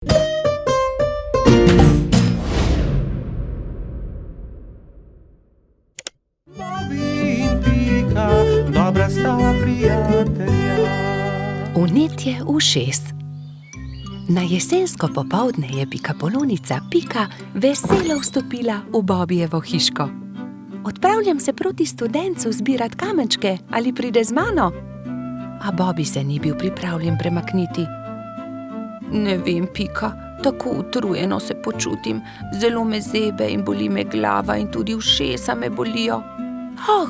Bobby in Pika, dobra sta prijatelja. Vnetje ušes. Na jesensko popoldne je pikapolonica Pika veselo vstopila v Bobbijevo hiško. Odpravljam se proti studencu zbirat kamenčke, ali pride z mano? A Bobby se ni bil pripravljen premakniti. Ne vem, Pika, tako utrujeno se počutim. Zelo me zebe in boli me glava in tudi ušesa me bolijo.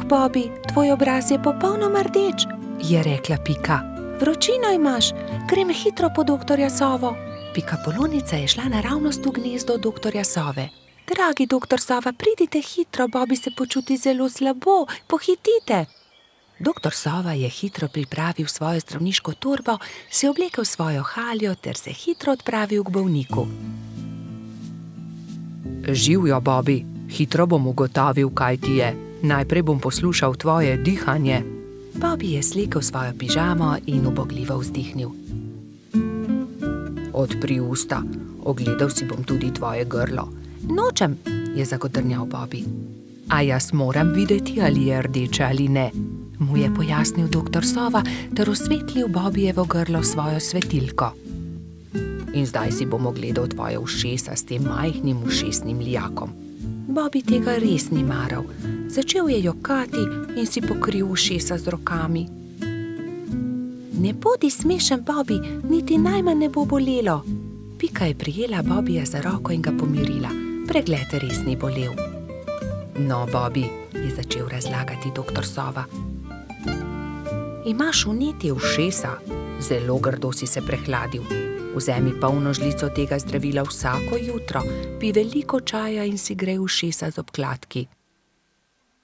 Bobby, tvoj obraz je popolnoma rdeč, je rekla Pika. Vročino imaš, grem hitro po doktorja Sovo. Pikapolonica je šla naravnost v gnezdo doktorja Sove. Dragi doktor Sova, pridite hitro, Bobby se počuti zelo slabo, pohitite. Doktor Sova je hitro pripravil svojo zdravniško torbo, si oblekel svojo haljo ter se hitro odpravil k bolniku. Živjo, Bobby, hitro bom ugotovil, kaj ti je. Najprej bom poslušal tvoje dihanje. Bobby je slekel svojo pižamo in ubogljivo vzdihnil. Odpri usta, ogledal si bom tudi tvoje grlo. Nočem, je zagodrnjal Bobby. A jaz moram videti, ali je rdeče ali ne, mu je pojasnil doktor Sova ter osvetlil Bobbijevo grlo svojo svetilko. In zdaj si bom ogledal tvoje ušesa s tem majhnim ušesnim lijakom. Bobby tega res ni maral. Začel je jokati in si pokril ušesa z rokami. Ne bodi smešen, Bobby, niti najmanj ne bo bolelo. Pika je prijela Bobbyja za roko in ga pomirila. Pregled res ni bolel. No, Bobby, je začel razlagati doktor Sova. Imaš vnetje ušesa, zelo grdo si se prehladil. Vzemi polno žlico tega zdravila vsako jutro, pij veliko čaja in si grej ušesa z obkladki.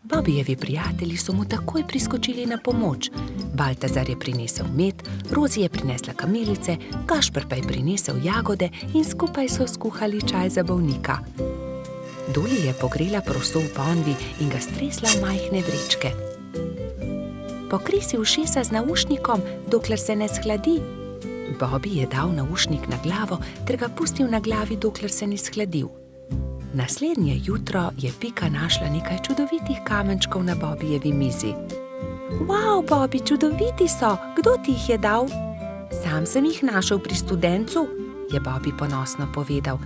Bobbijevi prijatelji so mu takoj priskočili na pomoč. Baltazar je prinesel med, Rozi je prinesla kamilice, Gašper pa je prinesel jagode in skupaj so skuhali čaj za bolnika. Doli je pogrela proso v ponvi in ga stresla v majhne vrečke. Pokri si ušesa z naušnikom, dokler se ne shladi. Bobby je dal naušnik na glavo ter ga pustil na glavi, dokler se ni shladil. Naslednje jutro je Pika našla nekaj čudovitih kamenčkov na Bobbijevi mizi. Wow, Bobby, čudoviti so! Kdo ti jih je dal? Sam sem jih našel pri studencu, je Bobby ponosno povedal.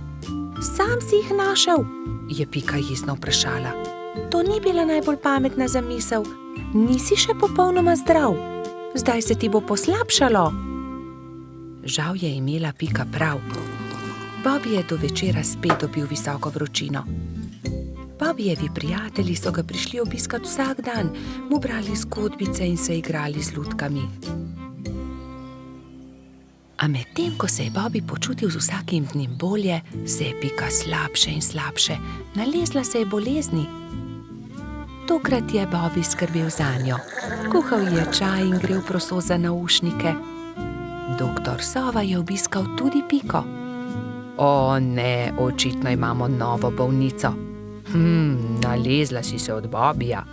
Sam si jih našel? Je Pika jezno vprašala. To ni bila najbolj pametna zamisel. Nisi še popolnoma zdrav. Zdaj se ti bo poslabšalo. Žal je imela Pika prav. Bobby je do večera spet dobil visoko vročino. Bobbijevi prijatelji so ga prišli obiskat vsak dan, mu brali zgodbice in se igrali z lutkami. A medtem, ko se je Bobby počutil z vsakim dnem bolje, se je Pika slabše in slabše. Nalezla se je bolezni. Tokrat je Bobby skrbel zanjo. Kuhal je čaj in grel proso za naušnike. Doktor Sova je obiskal tudi Piko. O ne, očitno imamo novo bolnico. Nalezla si se od Bobbyja.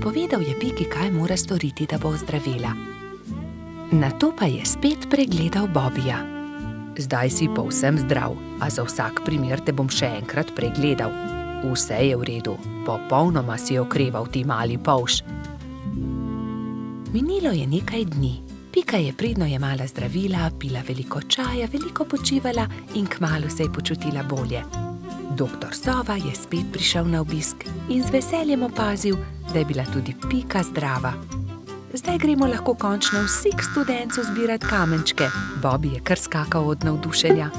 Povedal je Piki, kaj mora storiti, da bo ozdravela. Nato pa je spet pregledal Bobbyja. Zdaj si povsem zdrav, a za vsak primer te bom še enkrat pregledal. Vse je v redu, popolnoma si okreval, ti mali polž. Minilo je nekaj dni. Pika je pridno jemala zdravila, pila veliko čaja, veliko počivala in kmalu se je počutila bolje. Doktor Sova je spet prišel na obisk in z veseljem opazil, da je bila tudi Pika zdrava. Zdaj gremo lahko končno vsi k studencu zbirat kamenčke. Bobby je kar skakal od navdušenja.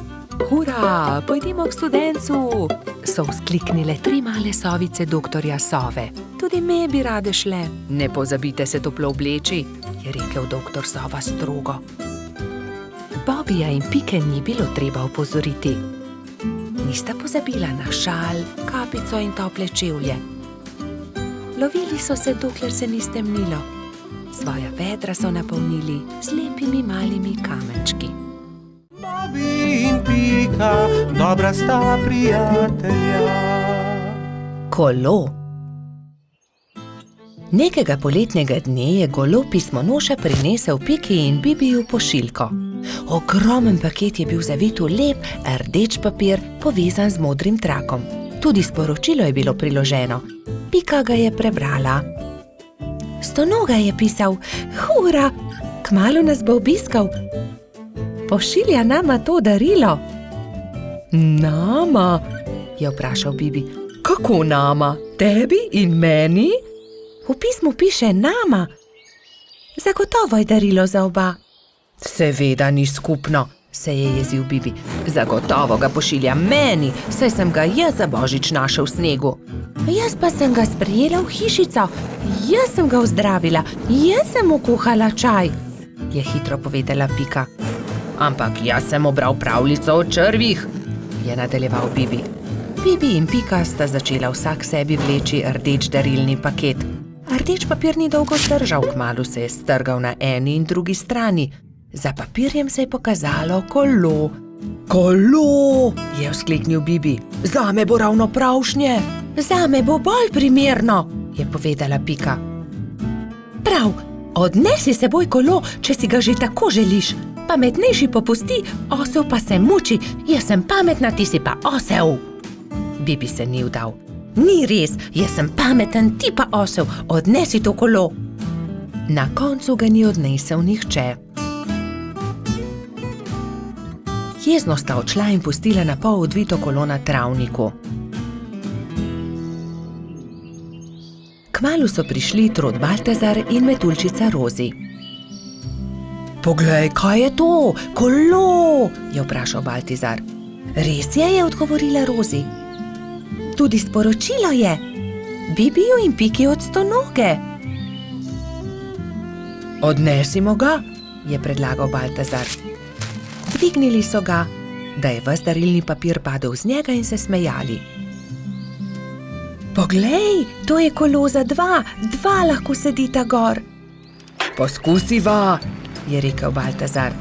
Hura, pojdimo k studencu, so vzkliknile 3 male sovice doktorja Sove. Tudi me bi rade šle. Ne pozabite se toplo obleči, je rekel doktor Sova strogo. Bobbyja in Pike ni bilo treba opozoriti. Nista pozabila na šal, kapico in tople čevlje. Lovili so se, dokler se ni stemnilo. Svoja vedra so napolnili z lepimi malimi kamenčki. Bobby in Pika, dobra sta prijatelja. Kolo. Nekega poletnega dne je golo pismonoša prinesel Piki in Bibiju pošiljko. Ogromen paket je bil zavit v lep, rdeč papir, povezan z modrim trakom. Tudi sporočilo je bilo priloženo. Pika ga je prebrala. Stonoga je pisal: "Hura, kmalu nas bo obiskal. Pošilja nama to darilo." "Nama?" je vprašal Bibi. "Kako nama? Tebi in meni?" "V pismu piše nama. Zagotovo je darilo za oba." "Seveda ni skupno," se je jezil Bibi. "Zagotovo ga pošilja meni, saj sem ga jaz za božič našel v snegu." "Jaz pa sem ga sprejela v hišico, jaz sem ga ozdravila, jaz sem mu kuhala čaj," je hitro povedala Pika. "Ampak jaz sem obral pravljico o črvih," je nadaljeval Bibi. Bibi in Pika sta začela vsak sebi vleči rdeč darilni paket. Rdeč papir ni dolgo zdržal, kmalu se je strgal na eni in drugi strani. Za papirjem se je pokazalo kolo. "Kolo!" je vzkliknil Bibi. "Zame bo ravno pravšnje." "Zame bo bolj primerno," je povedala Pika. "Prav, odnesi s seboj kolo, če si ga že tako želiš. Pametnejši popusti, osel pa se muči. Jaz sem pametna, ti si pa osel." Bibi se ni vdal. "Ni res, jaz sem pameten, ti pa osel, odnesi to kolo." Na koncu ga ni odnesel nihče. Jezno sta odšla in pustila na pol odvito kolo na travniku. Kmalu so prišli Trod Baltazar in Metuljčica Rozi. "Poglej, kaj je to? Kolo!" je vprašal Baltazar. "Res je," odgovorila Rozi. "Tudi sporočilo je. Bibiju in Piki od Stonoge." "Odnesimo ga," je predlagal Baltazar. Dvignili so ga, da je ves darilni papir padel z njega, in se smejali. "Poglej, to je kolo za dva lahko sedita gor." "Poskusiva," je rekel Baltazar.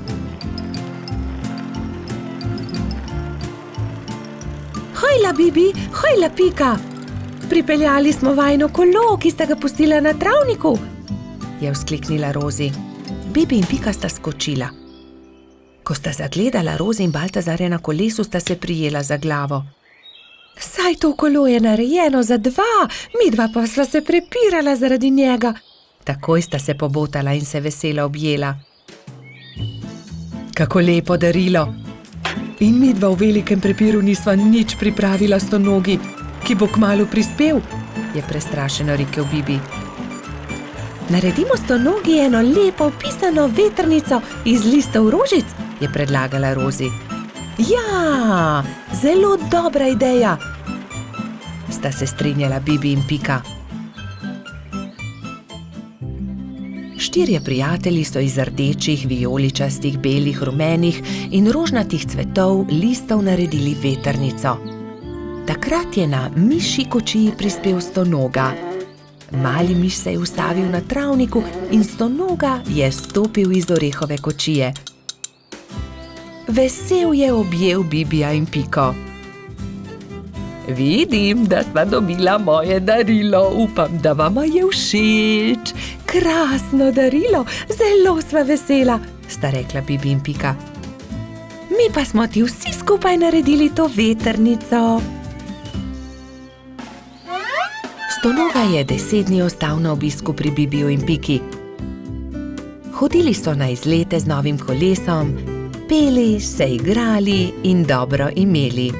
"Hojla, Bibi, hojla, Pika! Pripeljali smo vajino kolo, ki sta ga pustila na travniku," je vzkliknila Rozi. Bibi in Pika sta skočila. Ko sta zagledala Rozi in Baltazarja na kolesu, sta se prijela za glavo. "Saj to kolo je narejeno za dva, midva pa sva se prepirala zaradi njega." Takoj sta se pobotala in se veselo objela. "Kako lepo darilo! In midva v velikem prepiru nisva nič pripravila Stonogi, ki bo kmalu prispel," je prestrašeno rekel Bibi. "Naredimo Stonogi eno lepo pisano vetrnico iz listov rožic," je predlagala Rozi. "Ja, zelo dobra ideja," sta se strinjala Bibi in Pika. Štirje prijatelji so iz rdečih, vijoličastih, belih, rumenih in rožnatih cvetov listov naredili vetrnico. Takrat je na mišji kočiji prispel Stonoga. Mali miš se je ustavil na travniku in Stonoga je stopil iz orehove kočije. Vesel je objel Bibija in Piko. "Vidim, da sva dobila moje darilo, upam, da vama je všeč." "Krasno darilo, zelo sva vesela," sta rekla Bibi in Pika. "Mi pa smo ti vsi skupaj naredili to vetrnico." Stonoga je 10 dni ostal na obisku pri Bibiju in Piki. Hodili so na izlete z novim kolesom, peli, se igrali in dobro imeli.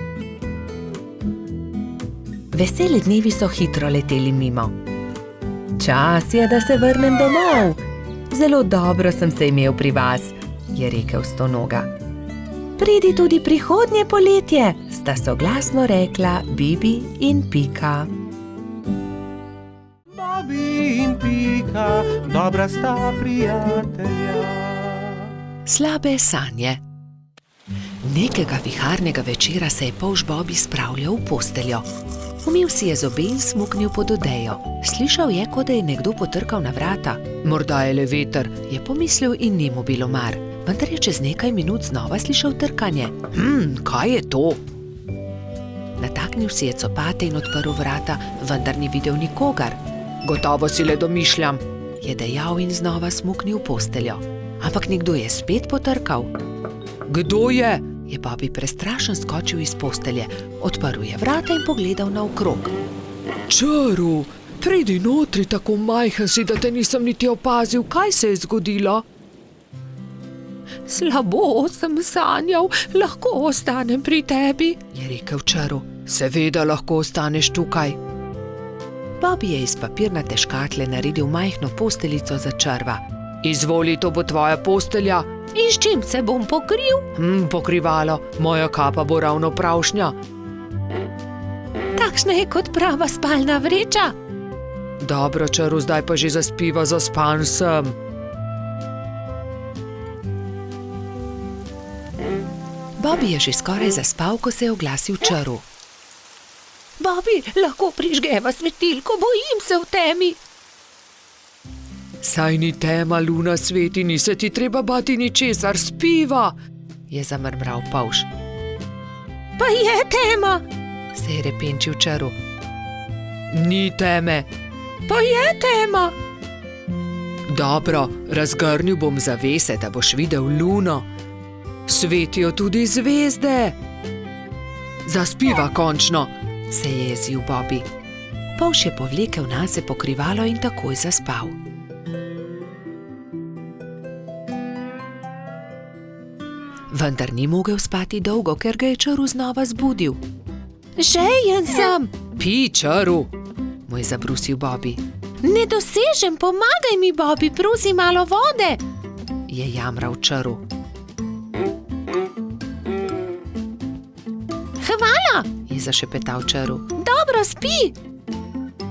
Veseli dnevi so hitro leteli mimo. "Čas je, da se vrnem domov. Zelo dobro sem se imel pri vas," je rekel Stonoga. "Pridi tudi prihodnje poletje," sta soglasno rekla Bibi in Pika. Bobby in Pika, dobra sta prijatelja. Slabe sanje. Nekega viharnega večera se je polž Bobby spravljal v posteljo. Umil si je zobe in smuknil pod odejo. Slišal je, kot da je nekdo potrkal na vrata. Morda je le veter, je pomislil in ni mu bilo mar. Vendar je čez nekaj minut znova slišal trkanje. Kaj je to? Nataknil si je copate in odprl vrata, vendar ni videl nikogar. Gotovo si le domišljam, je dejal in znova smuknil v posteljo. Ampak nekdo je spet potrkal. Kdo je? Je Bobby prestrašen skočil iz postelje, odprl je vrata in pogledal naokrog. Čaru, pridi notri, tako majhen si, da te nisem niti opazil, kaj se je zgodilo. Slabo sem sanjal, lahko ostanem pri tebi, je rekel Čaru. Seveda lahko ostaneš tukaj. Bobby je iz papirnate škatle naredil majhno posteljico za Črva. Izvoli, to bo tvoja postelja. In s čim se bom pokril? Pokrivalo, moja kapa bo ravno pravšnja. Takšna je kot prava spalna vreča. Dobro, Čaru, zdaj pa že zaspiva, zaspan sem. Bobby je že skoraj zaspal, ko se je oglasil Čaru. Bobby, lahko prižgeva svetilko, bojim se v temi. Saj ni tema, luna sveti, ni se ti treba bati ničesar, spiva, je zamrmral Polž. Pa je tema, se je repenčil Čaru. Ni teme. Pa je tema. Dobro, razgrnil bom zavese, da boš videl luno. Svetijo tudi zvezde. Zaspiva končno, se je jezil Bobby. Polž je povlekel nase pokrivalo in takoj zaspal. Vendar ni mogel spati dolgo, ker ga je Čaru znova zbudil. Žejen sem. Pij, Čaru, mu je zabrusil Bobby. Ne dosežem, pomagaj mi, Bobby, prosi malo vode, je jamral Čaru. Hvala, je zašepetal Čaru. Dobro spi.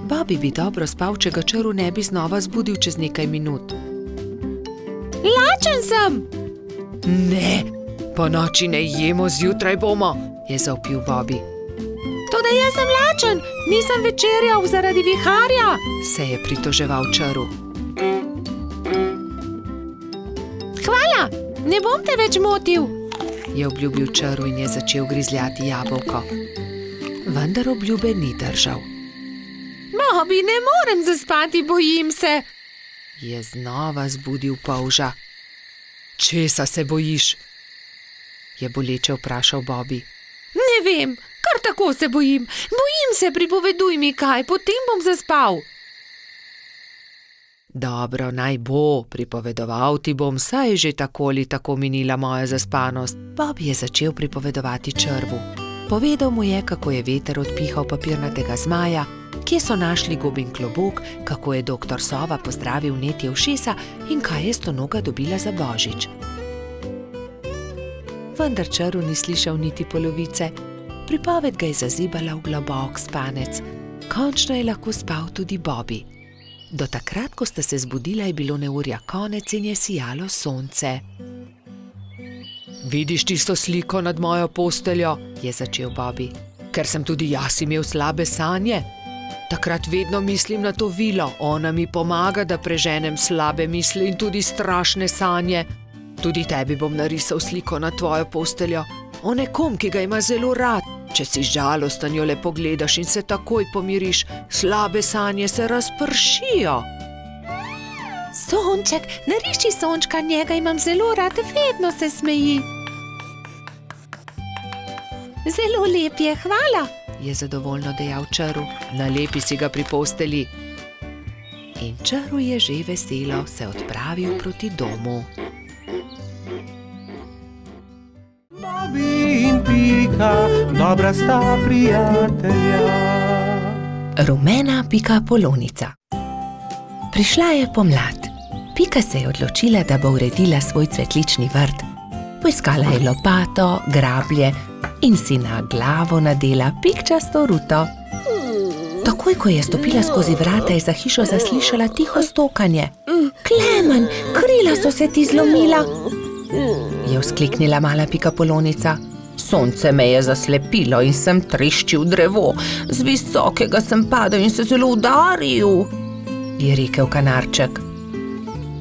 Bobby bi dobro spal, če ga Čaru ne bi znova zbudil čez nekaj minut. Lačen sem. Ne, po noči ne jemo, zjutraj bomo, je zavpil Bobby. Toda jaz sem lačen, nisem večerjal zaradi viharja, se je pritoževal Čaru. Hvala, ne bom te več motil, je obljubil Čaru in je začel grizljati jabolko. Vendar obljube ni držal. Bobby, ne morem zaspati, bojim se, je znova zbudil Polža. Česa se bojiš? Je boleče vprašal Bobby. Ne vem, kar tako se bojim. Bojim se, pripoveduj mi kaj, potem bom zaspal. Dobro, naj bo, pripovedoval ti bom, saj je že tako ali tako minila moja zaspanost. Bobby je začel pripovedovati Črvu. Povedal mu je, kako je veter odpihal papirnatega zmaja, kje so našli gobin klobuk, kako je doktor Sova pozdravil netje ušesa in kaj je Stonoga dobila za božič. Vendar Čaru ni slišal niti polovice. Pripoved ga je zazibala v globok spanec. Končno je lahko spal tudi Bobby. Do takrat, ko sta se zbudila, je bilo neurja konec in je sijalo sonce. Vidiš tisto sliko nad mojo posteljo, je začel Bobby. Ker sem tudi jaz imel slabe sanje. Takrat vedno mislim na to vilo, ona mi pomaga, da preženem slabe misli in tudi strašne sanje. Tudi tebi bom narisal sliko na tvojo posteljo, o nekom, ki ga ima zelo rad. Če si žalosten, jo le pogledaš in se takoj pomiriš, slabe sanje se razpršijo. Sonček, nariši sončka, njega imam zelo rad, vedno se smeji. Zelo lep je, hvala, je zadovoljno dejal Čaru. Nalepi si ga pri posteli. In Čaru je že veselo se odpravil proti domu. Bobby in Pika, dobra sta prijatelja. Rumena pikapolonica. Prišla je pomlad. Pika se je odločila, da bo uredila svoj cvetlični vrt. Poiskala je lopato, grablje in si na glavo nadela pikčasto ruto. Takoj, ko je stopila skozi vrata, je za hišo zaslišala tiho stokanje. Klemen, krila so se ti zlomila, je vzkliknila mala pikapolonica. Sonce me je zaslepilo in sem treščil drevo. Z visokega sem padel in se zelo udaril, je rekel kanarček.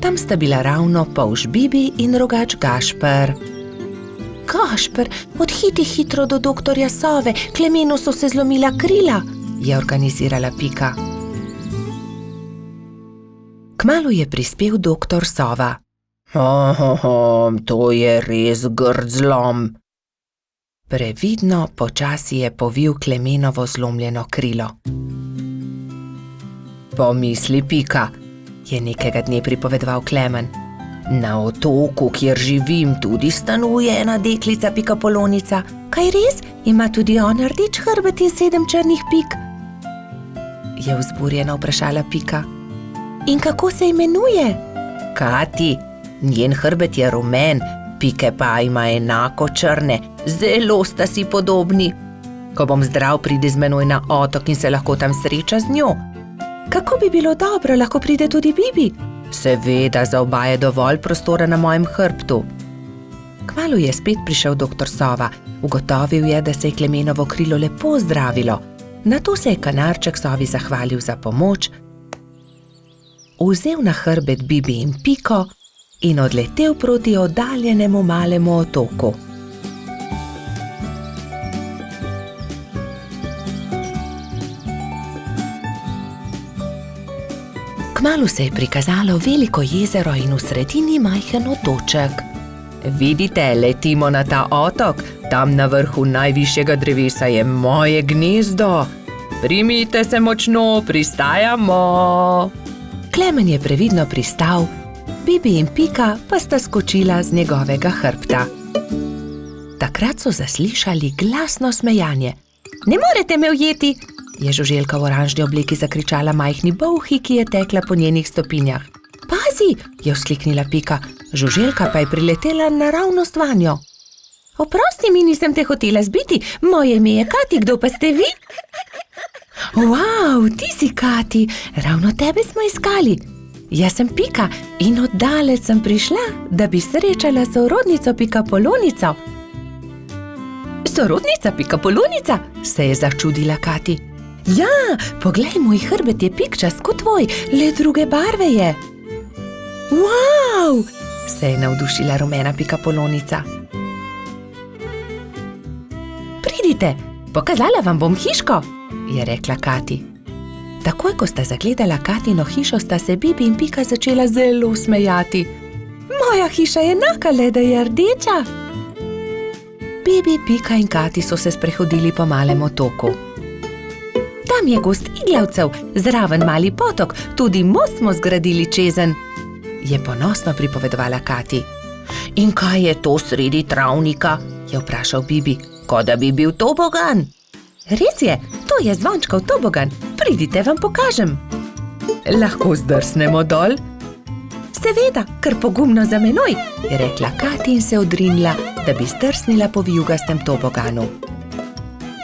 Tam sta bila ravno polž Bibi in rogač Gašper. Gašper, odhiti hitro do doktorja Sove, Klemenu so se zlomila krila, je organizirala Pika. Kmalu je prispel doktor Sova. To je res grd zlom. Previdno počasi je povil Klemenovo zlomljeno krilo. Pomisli, Pika, je nekega dne pripovedoval Klemen. Na otoku, kjer živim, tudi stanuje ena deklica Pikapolonica. Kaj res? Ima tudi ona rdeč hrbet in 7 črnih pik? Je vzburjeno vprašala Pika. In kako se imenuje? Kati, njen hrbet je rumen, pike pa ima enako črne, zelo sta si podobni. Ko bom zdrav, pridi z menoj na otok in se lahko tam sreča z njo. Kako bi bilo dobro, lahko pride tudi Bibi? Seveda, za oba je dovolj prostora na mojem hrbtu. Kmalu je spet prišel doktor Sova. Ugotovil je, da se je Klemenovo krilo lepo zdravilo. Nato se je kanarček Sovi zahvalil za pomoč, vzel na hrbet Bibi in Piko in odletel proti oddaljenemu malemu otoku. Kmalu se je prikazalo veliko jezero in v sredini majhen otoček. Vidite, letimo na ta otok, tam na vrhu najvišjega drevesa je moje gnezdo. Primite se močno, pristajamo. Klemen je previdno pristal, Bibi in Pika pa sta skočila z njegovega hrbta. Takrat so zaslišali glasno smejanje. Ne morete me ujeti, je žuželka v oranžni obleki zakričala majhni bolhi, ki je tekla po njenih stopinjah. Pazi, je vzkliknila Pika, žuželka pa je priletela naravnost vanjo. Oprosti mi, nisem te hotela zbiti, moje ime je Kati, kdo pa ste vi? Wow, ti si Kati, ravno tebe smo iskali. Jaz sem Pika in oddaleč sem prišla, da bi srečala sorodnico Pikapolonico. Sorodnica Pikapolonica, se je začudila Kati. Ja, poglej, moj hrbet je pikčast kot tvoj, le druge barve je. Wow, se je navdušila rumena Pikapolonica. Pridite, pokazala vam bom hiško, je rekla Kati. Takoj, ko sta zagledala Katino hišo, sta se Bibi in Pika začela zelo smejati. Moja hiša je enaka, le da je rdeča. Bibi, Pika in Kati so se sprehodili po malem otoku. Tam je gost iglavcev, zraven mali potok, tudi most smo zgradili čezenj, je ponosno pripovedovala Kati. In kaj je to sredi travnika? Je vprašal Bibi, kot da bi bil tobogan. Res je, to je zvončkov tobogan, pridite, vam pokažem. Lahko zdrsnemo dol? Seveda, kar pogumno za menoj, je rekla Kati in se odrinila, da bi zdrsnila po vijugastem toboganu.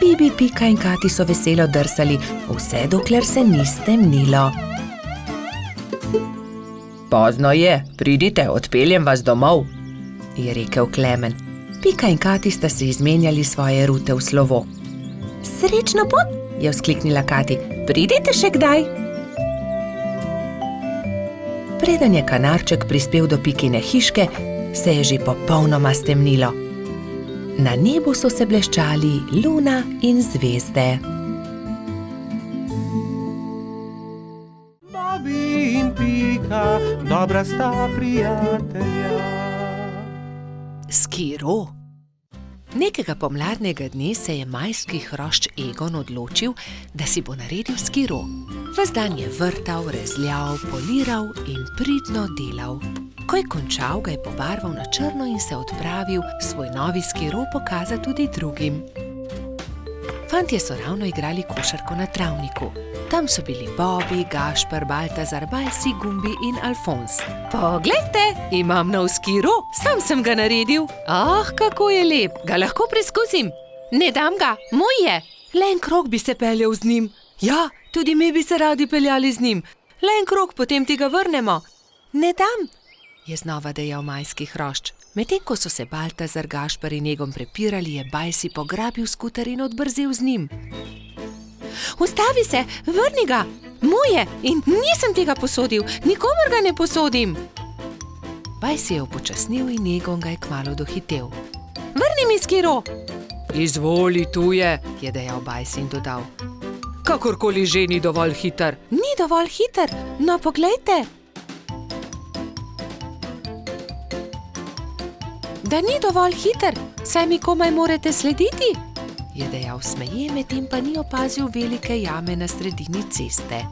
Bibi, Pika in Kati so veselo drsali, vse dokler se ni stemnilo. Pozno je, pridite, odpeljem vas domov, je rekel Klemen. Pika in Kati sta se izmenjali svoje rute v slovo. Srečno pot, je vzkliknila Kati, pridite še kdaj. Preden je kanarček prispel do Pikine hiške, se je že popolnoma stemnilo. Na nebu so se bleščali luna in zvezde. Bobi in Pika, dobra sta prijatelja. Skiro. Nekega pomladnega dne se je majski hrošč Egon odločil, da si bo naredil skiro. Ves dan je vrtal, rezljal, poliral in pridno delal. Ko je končal, ga je pobarval na črno in se odpravil svoj novi skiro pokazati tudi drugim. Fantje so ravno igrali košarko na travniku. Tam so bili Bobi, Gašper, Baltazar, Bajsi, Gumbi in Alfons. Poglejte, imam nov skiro, sam sem ga naredil. Ah, kako je lep, ga lahko preizkusim. Ne dam ga, moj je. Le en krog bi se peljal z njim. Ja, tudi mi bi se radi peljali z njim. Le en krog, potem ti ga vrnemo. Ne dam, je znova dejal majski hrošč. Medtem ko so se Baltazar, Gašper in Egon prepirali, je Bajsi pograbil skuter in odbrzel z njim. Ustavi se, vrni ga, moj je in nisem tega posodil, nikomur ga ne posodim. Bajsi je upočasnil in Egon ga je kmalu dohitel. Vrni mi skiro. Izvoli, tu je dejal Bajsi in dodal. Kakorkoli že ni dovolj hiter. Ni dovolj hiter, no poglejte. Da ni dovolj hiter, saj mi komaj morate slediti, je dejal smeje, medtem pa ni opazil velike jame na sredini ceste.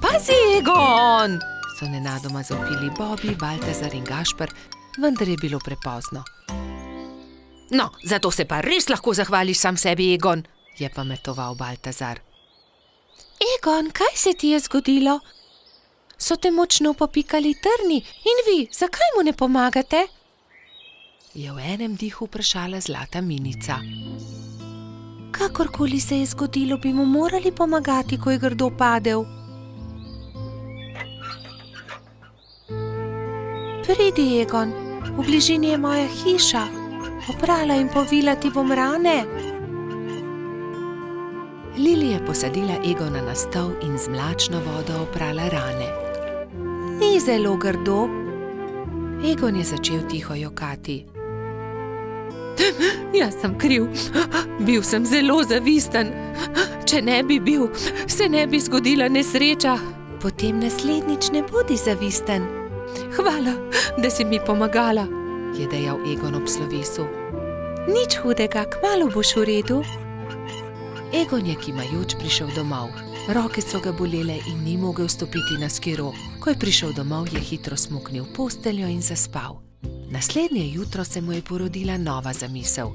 Pazi, Egon! So nenadoma zavpili Bobby, Baltazar in Gašper, vendar je bilo prepozno. No, zato se pa res lahko zahvališ sam sebi, Egon, je pametoval Baltazar. Egon, kaj se ti je zgodilo? So te močno popikali trni in vi, zakaj mu ne pomagate? Je v enem dihu vprašala zlata minica. Kakorkoli se je zgodilo, bi mu morali pomagati, ko je grdo padel. Pridi, Egon, v bližini je moja hiša. Oprala in povila ti bom rane. Lili je posadila Egona na stol in z mlačno vodo oprala rane. Ni zelo grdo. Egon je začel tiho jokati. Jaz sem kriv. Bil sem zelo zavisten. Če ne bi bil, se ne bi zgodila nesreča. Potem naslednjič ne bodi zavisten. Hvala, da si mi pomagala, je dejal Egon ob slovesu. Nič hudega, kmalu boš v redu. Egon je kimajoč prišel domov. Roke so ga bolele in ni mogel stopiti na skiro. Ko je prišel domov, je hitro smuknil v posteljo in zaspal. Naslednje jutro se mu je porodila nova zamisel.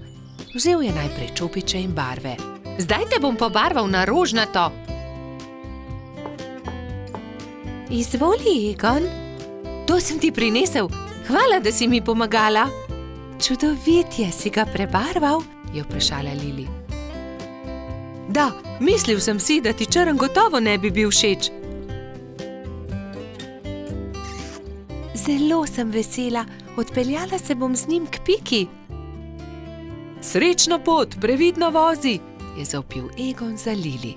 Vzel je najprej čopiče in barve. Zdaj te bom pobarval na rožnato. Izvoli, Egon. To sem ti prinesel. Hvala, da si mi pomagala. Čudovit je, si ga prebarval, je vprašala Lili. Da, mislil sem si, da ti črn gotovo ne bi bil všeč. Zelo sem vesela, odpeljala se bom z njim k Piki. Srečno pot, previdno vozi, je zavpil Egon za Lili.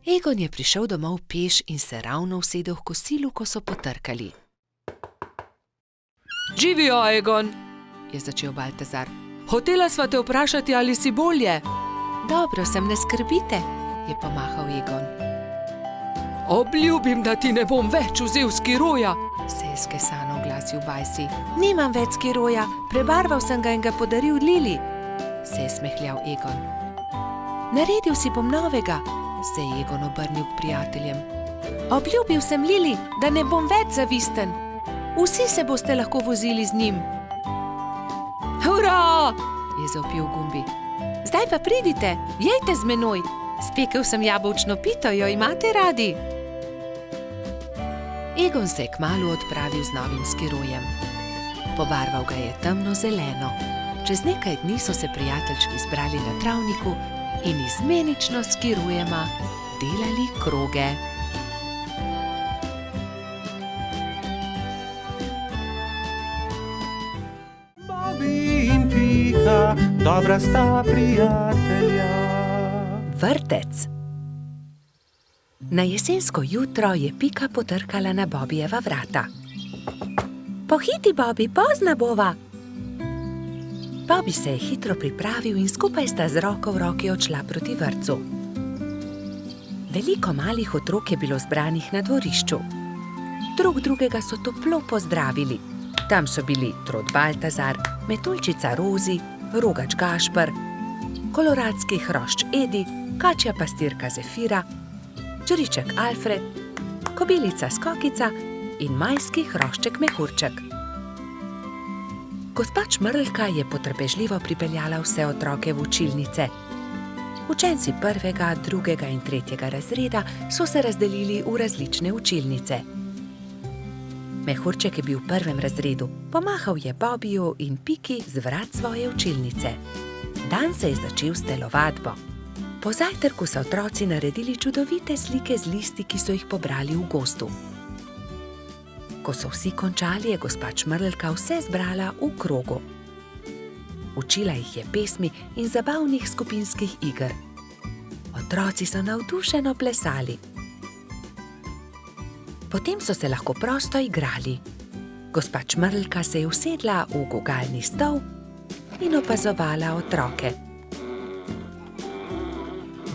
Egon je prišel domov peš in se ravno usedel v kosilu, ko so potrkali. Živijo, Egon, je začel Baltazar. Hotela sva te vprašati, ali si bolje. Dobro sem, ne skrbite, je pomahal Egon. Obljubim, da ti ne bom več vzel skiroja, se je skesano oglasil Bajsi. Nimam več skiroja, prebarval sem ga in ga podaril Lili, se je smehljal Egon. Naredil si bom novega, se je Egon obrnil k prijateljem. Obljubil sem Lili, da ne bom več zavisten. Vsi se boste lahko vozili z njim. Hurra! Je zavpil Gumbi. Zdaj pa pridite, jejte z menoj. Spekel sem jabolčno pito, jo imate radi? Egon se je kmalu odpravil z novim skirojem. Pobarval ga je temno zeleno. Čez nekaj dni so se prijateljčki zbrali na travniku in izmenično s skirojema delali kroge. Bobby in Pika, dobra sta prijatelja. Vrtec. Na jesensko jutro je Pika potrkala na Bobbyjeva vrata. Pohiti, Bobby, pozna bova. Bobby se je hitro pripravil in skupaj sta z roko v roki odšla proti vrtcu. Veliko malih otrok je bilo zbranih na dvorišču. Drug drugega so toplo pozdravili. Tam so bili Trod Baltazar, metuljčica Rozi, rogač Gašper, koloradski hrošč Edi, kačja pastirka Zefira, čriček Alfred, kobilica Skokica in majski hrošček Mehurček. Gospa Čmrlka je potrpežljivo pripeljala vse otroke v učilnice. Učenci 1., 2. in 3. razreda so se razdelili v različne učilnice. Mehurček je bil v 1. razredu, pomahal je Bobbyju in Piki z vrat svoje učilnice. Dan se je začel s telovadbo. Po zajtrku so otroci naredili čudovite slike z listi, ki so jih pobrali v gozdu. Ko so vsi končali, je gospa Čmrlka vse zbrala v krogu. Učila jih je pesmi in zabavnih skupinskih iger. Otroci so navdušeno plesali. Potem so se lahko prosto igrali. Gospa Čmrlka se je usedla v gugalni stol in opazovala otroke.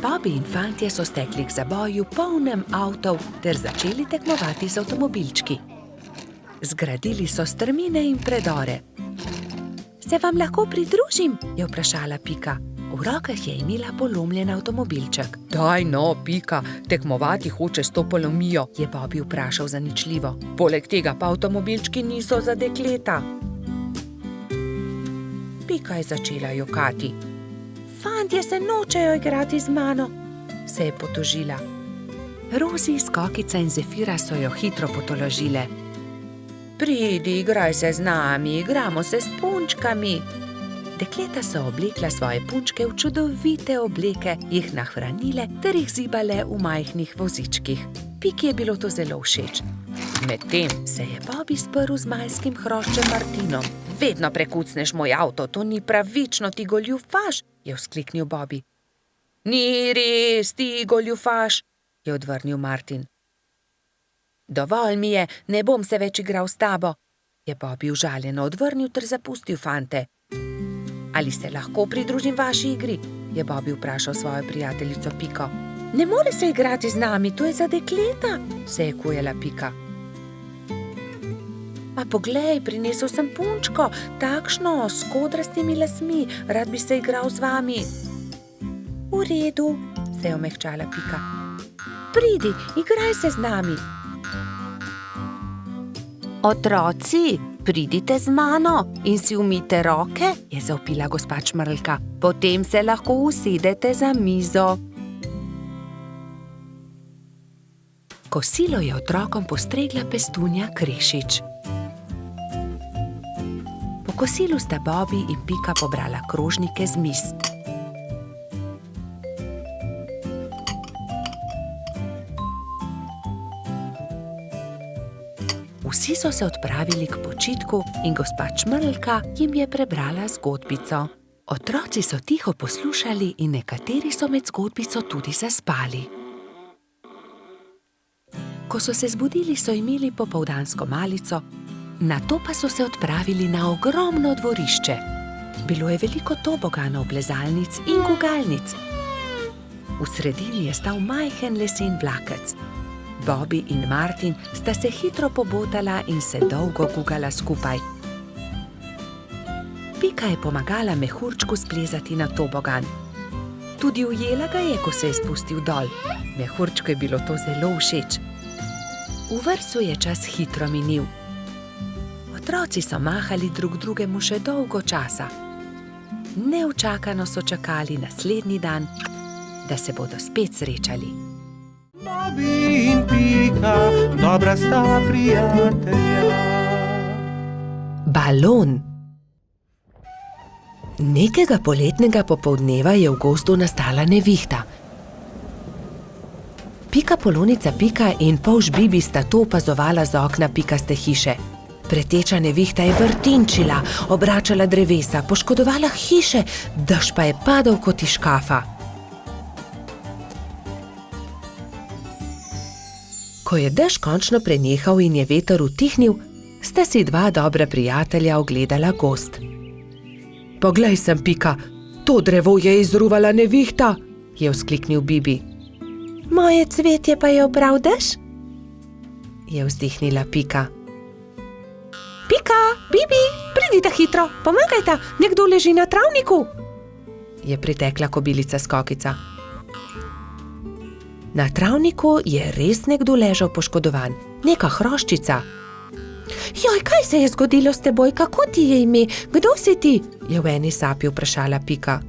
Bobby in fantje so stekli k zaboju polnem avtov ter začeli tekmovati z avtomobilčki. Zgradili so strmine in predore. Se vam lahko pridružim? Je vprašala Pika. V rokah je imela polomljen avtomobilček. Daj no, Pika, tekmovati hoče s to polomijo, je Bobby vprašal zaničljivo. Poleg tega pa avtomobilčki niso za dekleta. Pika je začela jokati. Fantje se nočejo igrati z mano, se je potožila. Rozi, Skokica in Zefira so jo hitro potolažile. Pridi, igraj se z nami, igramo se s punčkami. Dekleta so oblekla svoje punčke v čudovite obleke, jih nahranile ter jih zibale v majhnih vozičkih. Piki je bilo to zelo všeč. Medtem se je Bobby sprl z majskim hroščem Martinom. Vedno prekucneš moj avto, to ni pravično, ti goljufaš, je vzkliknil Bobby. Ni res, ti goljufaš, je odvrnil Martin. Dovolj mi je, ne bom se več igral s tabo, je Bobby užaljeno odvrnil ter zapustil fante. Ali se lahko pridružim vaši igri? Je Bobby vprašal svojo prijateljico Piko. Ne more se igrati z nami, to je za dekleta, se je kujala Pika. Pa poglej, prinesel sem punčko, takšno, s kodrastimi lasmi, rad bi se igral z vami. V redu, se je omehčala Pika. Pridi, igraj se z nami. Otroci, pridite z mano in si umijte roke, je zavpila gospa Čmrlka. Potem se lahko usedete za mizo. Kosilo je otrokom postregla pestunja Krešič. Po kosilu sta Bobby in Pika pobrala krožnike z miz. Vsi so se odpravili k počitku in gospa Čmrlka jim je prebrala zgodbico. Otroci so tiho poslušali in nekateri so med zgodbico tudi zaspali. Ko so se zbudili, so imeli popoldansko malico, nato pa so se odpravili na ogromno dvorišče. Bilo je veliko toboganov, plezalnic in gugalnic. V sredini je stal majhen lesen vlakec. Bobby in Martin sta se hitro pobotala in se dolgo gugala skupaj. Pika je pomagala mehurčku splezati na tobogan. Tudi ujela ga je, ko se je spustil dol. Mehurčku je bilo to zelo všeč. V vrtcu je čas hitro minil. Otroci so mahali drug drugemu še dolgo časa. Neučakano so čakali naslednji dan, da se bodo spet srečali. Bobby in Pika, dobra sta prijatelja. Balon. Nekega poletnega popoldneva je v gozdu nastala nevihta. Pika Polonica Pika in polž Bibi sta to opazovala z okna pikaste hiše. Preteča nevihta je vrtinčila, obračala drevesa, poškodovala hiše, dež pa je padal kot iz škafa. Ko je dež končno prenehal in je veter utihnil, sta si dva dobra prijatelja ogledala gozd. Poglej sem, Pika, to drevo je izruvala nevihta, je vzkliknil Bibi. Moje cvetje pa je obral dež? Je vzdihnila Pika. Pika, Bibi, pridite hitro, pomagajta, nekdo leži na travniku, je pritekla kobilica Skokica. Na travniku je res nekdo ležal poškodovan, neka hroščica. Joj, kaj se je zgodilo s teboj, kako ti je ime, kdo si ti? Je v eni sapi vprašala Pika.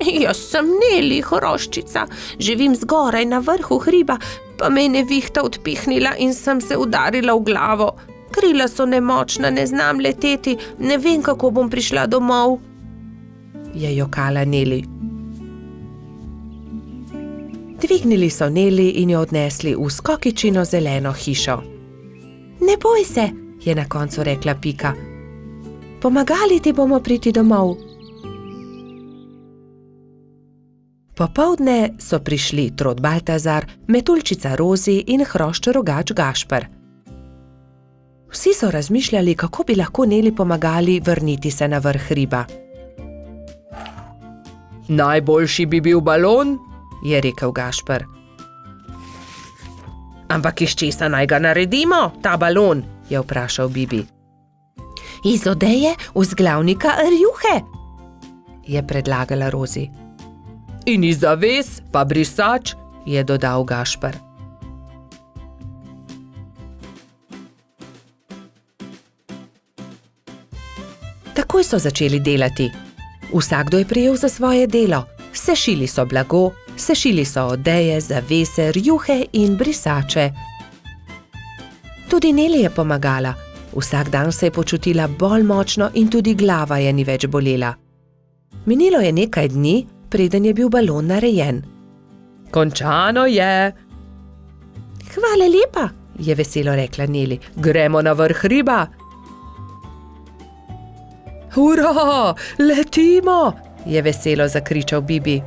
Jaz sem Neli, hroščica, živim zgoraj na vrhu hriba, pa me je nevihta odpihnila in sem se udarila v glavo. Krila so nemočna, ne znam leteti, ne vem, kako bom prišla domov, je jokala Neli. Dvignili so Neli in jo odnesli v Skokičino zeleno hišo. Ne boj se, je na koncu rekla Pika. Pomagali ti bomo priti domov. Popoldne so prišli Trod Baltazar, Metuljčica Rozi in hrošč Rogač Gašper. Vsi so razmišljali, kako bi lahko Neli pomagali vrniti se na vrh hriba. Najboljši bi bil balon, je rekel Gašper. Ampak iz česa naj ga naredimo, ta balon, je vprašal Bibi. Iz odeje vzglavnika rjuhe, je predlagala Rozi. In iz zaves pa brisač, je dodal Gašper. Takoj so začeli delati. Vsakdo je prijel za svoje delo. Sešili so blago, sešili so odeje, zavese, rjuhe in brisače. Tudi Neli je pomagala. Vsak dan se je počutila bolj močno in tudi glava je ni več bolela. Minilo je nekaj dni, preden je bil balon narejen. Končano je. Hvala lepa, je veselo rekla Neli. Gremo na vrh hriba. Hurra, letimo, je veselo zakričal Bibi.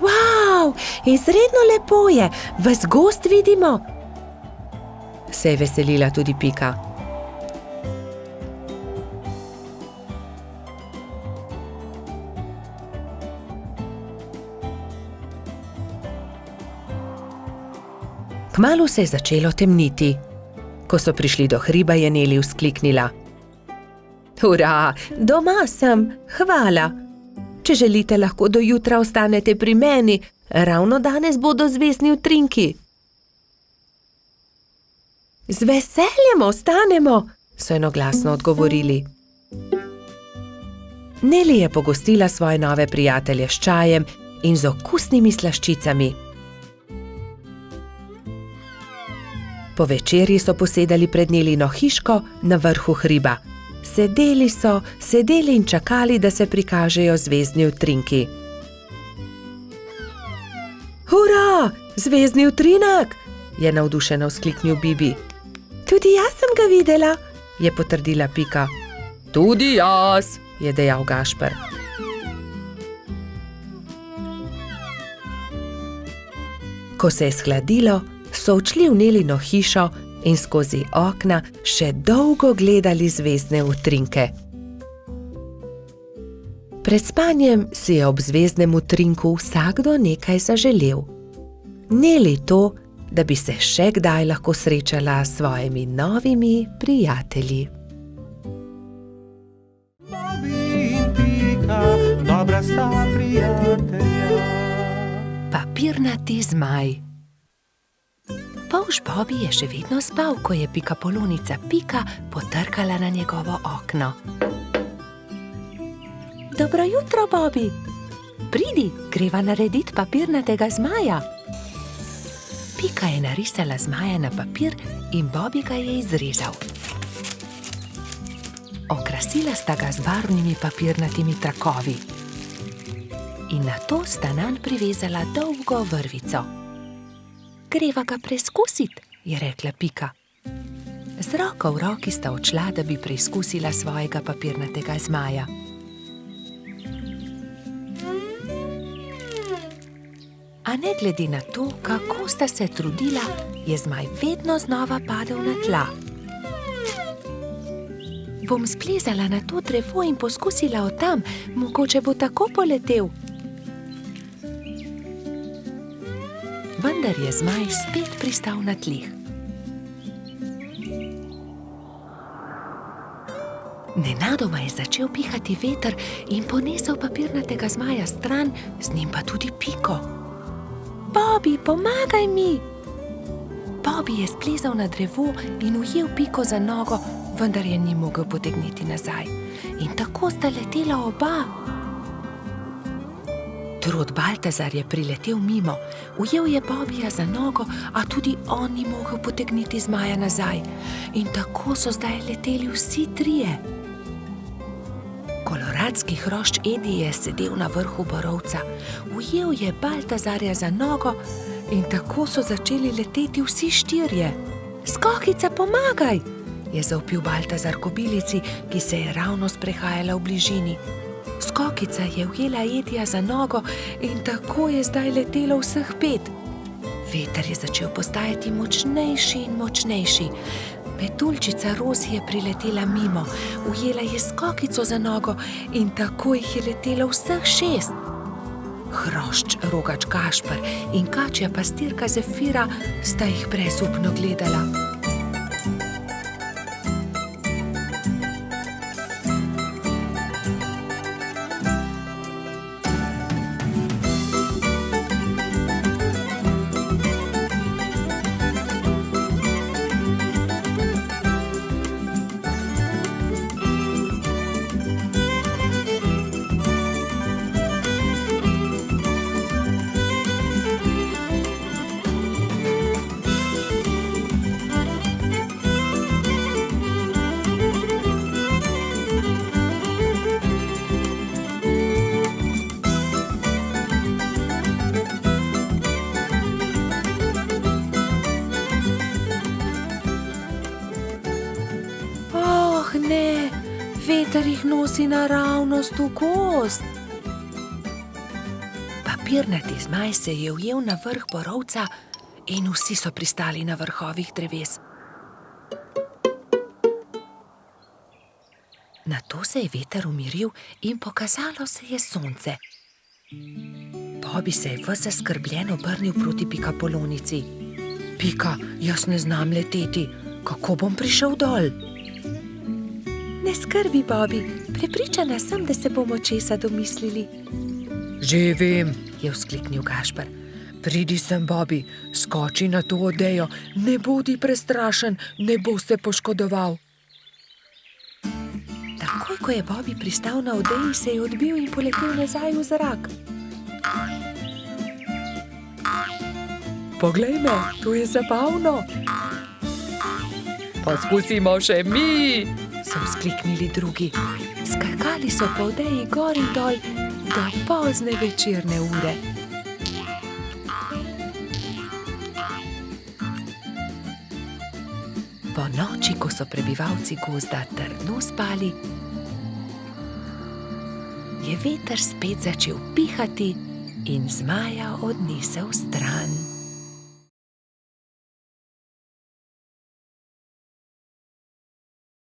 Wow, izredno lepo je, ves gozd vidimo. Se je veselila tudi Pika. Kmalu se je začelo temniti. Ko so prišli do hriba, je Neli vzkliknila. Hurra, doma sem, hvala. Če želite, lahko do jutra ostanete pri meni, ravno danes bodo zvezdni utrinki. Z veseljem ostanemo, so enoglasno odgovorili. Neli je pogostila svoje nove prijatelje s čajem in z okusnimi slaščicami. Po večerji so posedali pred Nelino hiško na vrhu hriba. Sedeli in čakali, da se prikažejo zvezdni utrinki. Hurra, zvezdni utrinek, je navdušeno vzkliknil Bibi. Tudi jaz sem ga videla, je potrdila Pika. Tudi jaz, je dejal Gašper. Ko se je shladilo, so odšli v Nelino hišo in skozi okna še dolgo gledali zvezdne utrinke. Pred spanjem si je ob zvezdnem utrinku vsakdo nekaj zaželel. Neli to, da bi se še kdaj lahko srečala s svojimi novimi prijatelji. Bobi in Pika, dobra sta prijatelja. Papirnati zmaj. Polž Bobi je še vedno spal, ko je pikapolonica Pika potrkala na njegovo okno. Dobro jutro, Bobi. Pridi, greva narediti papirnatega zmaja. Pika je narisala zmaja na papir in Bobi ga je izrezal. Okrasila sta ga z barvnimi papirnatimi trakovi. In nato sta nanj privezala dolgo vrvico. Greva ga preizkusit, je rekla Pika. Z roko v roki sta odšla, da bi preizkusila svojega papirnatega zmaja. A ne glede na to, kako sta se trudila, je zmaj vedno znova padel na tla. Bom splezala na to drevo in poskusila od tam, mogoče bo tako poletel. Vendar je zmaj spet pristal na tleh. Nenadoma je začel pihati veter in ponesel papirnatega zmaja stran, z njim pa tudi Piko. Bobi, pomagaj mi! Bobi je splezal na drevo in ujel Piko za nogo, vendar je ni mogel potegniti nazaj. In tako sta letela oba. Trud Baltazar je priletel mimo, ujel je Bobija za nogo, a tudi on ni mogel potegniti zmaja nazaj. In tako so zdaj leteli vsi trije. Koloradski hrošč Edi je sedel na vrhu borovca, ujel je Baltazarja za nogo in tako so začeli leteti vsi štirje. Skokica, pomagaj, je zavpil Baltazar kobilici, ki se je ravno sprehajala v bližini. Skokica je ujela Edija za nogo in tako je zdaj letelo vseh 5. Veter je začel postajati močnejši in močnejši. Metuljčica Rozi je priletela mimo, ujela je Skokico za nogo in tako jih je letelo vseh 6. Hrošč Rogač Gašper in kačja pastirka Zefira sta jih brezupno gledala. veter jih nosi naravnost v gozd. Papirnati zmaj se je ujel na vrh borovca in vsi so pristali na vrhovih dreves. Nato se je veter umiril in pokazalo se je sonce. Bobby se je ves zaskrbljen obrnil proti Pikapolonici. Pika, jaz ne znam leteti, kako bom prišel dol? Ne skrbi, Bobby, prepričana sem, da se bomo česa domislili. Že vem, je vzkliknil Gašper. Pridi sem, Bobby, skoči na to odejo, ne bodi prestrašen, ne bo se poškodoval. Takoj, ko je Bobby pristal na odeji, se je odbil in poletel nazaj v zrak. Poglej me, to je zabavno. Poskusimo še mi, so vzkliknili drugi. Skakali so po odeji gor in dol do pozne večerne ure. Po noči, ko so prebivalci gozda trdno spali, je veter spet začel pihati in zmaja odnesel stran.